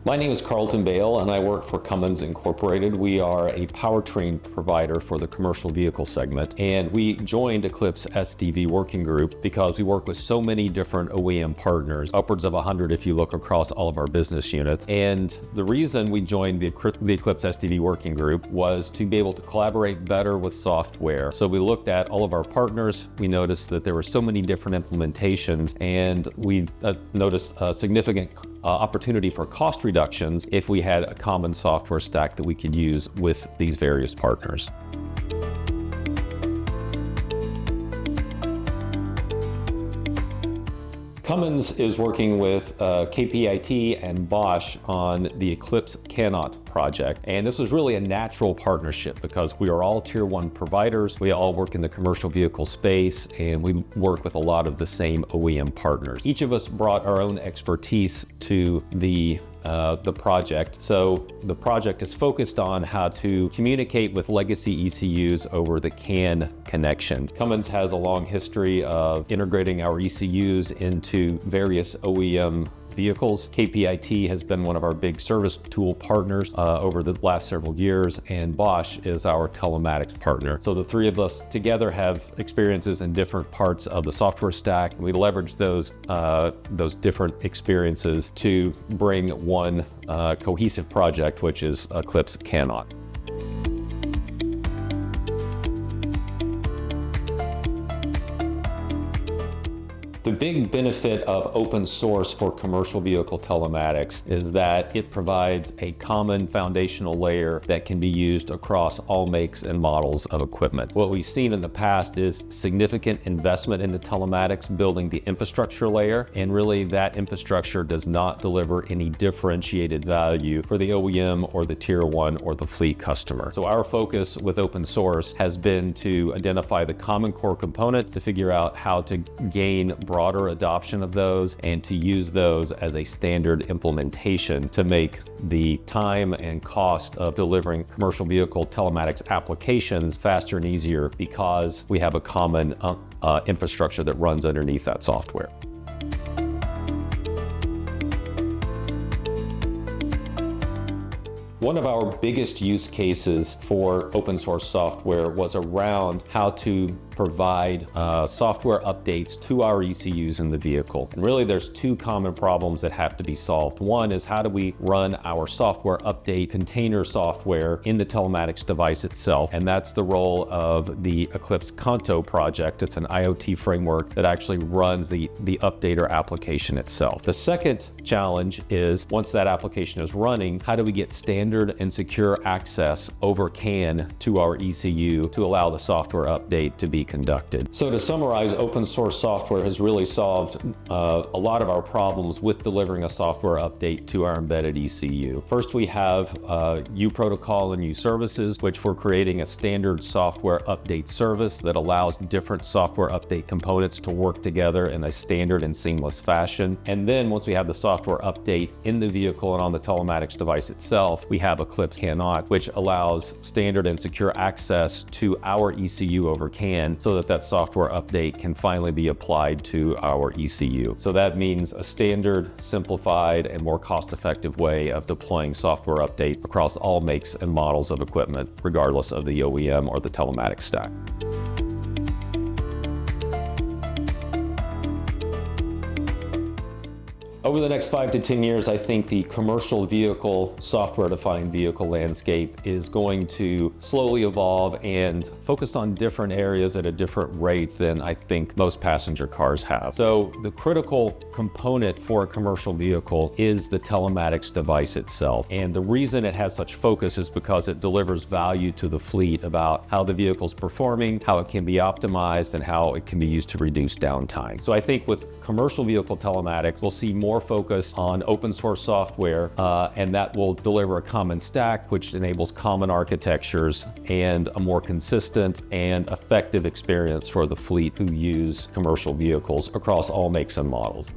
My name is Carlton Bale and I work for Cummins Incorporated. We are a powertrain provider for the commercial vehicle segment, and we joined Eclipse SDV working group because we work with so many different OEM partners, upwards of 100 if you look across all of our business units. And the reason we joined the Eclipse SDV working group was to be able to collaborate better with software. So we looked at all of our partners, we noticed that there were so many different implementations, and we noticed a significant opportunity for cost reductions if we had a common software stack that we could use with these various partners. Cummins is working with KPIT and Bosch on the Eclipse CANought project. And this was really a natural partnership because we are all tier 1 providers. We all work in the commercial vehicle space, and we work with a lot of the same OEM partners. Each of us brought our own expertise to the project. So the project is focused on how to communicate with legacy ECUs over the CAN connection. Cummins has a long history of integrating our ECUs into various OEM vehicles. KPIT has been one of our big service tool partners over the last several years, and Bosch is our telematics partner. So the three of us together have experiences in different parts of the software stack. We leverage those different experiences to bring one cohesive project, which is Eclipse CANought. The big benefit of open source for commercial vehicle telematics is that it provides a common foundational layer that can be used across all makes and models of equipment. What we've seen in the past is significant investment into telematics, building the infrastructure layer, and really that infrastructure does not deliver any differentiated value for the OEM or the tier 1 or the fleet customer. So our focus with open source has been to identify the common core components, to figure out how to gain broader adoption of those, and to use those as a standard implementation to make the time and cost of delivering commercial vehicle telematics applications faster and easier because we have a common infrastructure that runs underneath that software. One of our biggest use cases for open source software was around how to provide software updates to our ECUs in the vehicle. And really there's two common problems that have to be solved. One is, how do we run our software update container software in the telematics device itself? And that's the role of the Eclipse Kanto project. It's an IoT framework that actually runs the updater application itself. The second challenge is, once that application is running, how do we get standard and secure access over CAN to our ECU to allow the software update to be conducted? So to summarize, open source software has really solved a lot of our problems with delivering a software update to our embedded ECU. First, we have uProtocol and uServices, which we're creating a standard software update service that allows different software update components to work together in a standard and seamless fashion. And then once we have the software update in the vehicle and on the telematics device itself, we have Eclipse CANought, which allows standard and secure access to our ECU over CAN, so that software update can finally be applied to our ECU. So that means a standard, simplified, and more cost-effective way of deploying software updates across all makes and models of equipment, regardless of the OEM or the telematics stack. Over the next 5 to 10 years, I think the commercial vehicle, software-defined vehicle landscape is going to slowly evolve and focus on different areas at a different rate than I think most passenger cars have. So the critical component for a commercial vehicle is the telematics device itself. And the reason it has such focus is because it delivers value to the fleet about how the vehicle's performing, how it can be optimized, and how it can be used to reduce downtime. So I think with commercial vehicle telematics, we'll see more focus on open source software, and that will deliver a common stack, which enables common architectures and a more consistent and effective experience for the fleet who use commercial vehicles across all makes and models.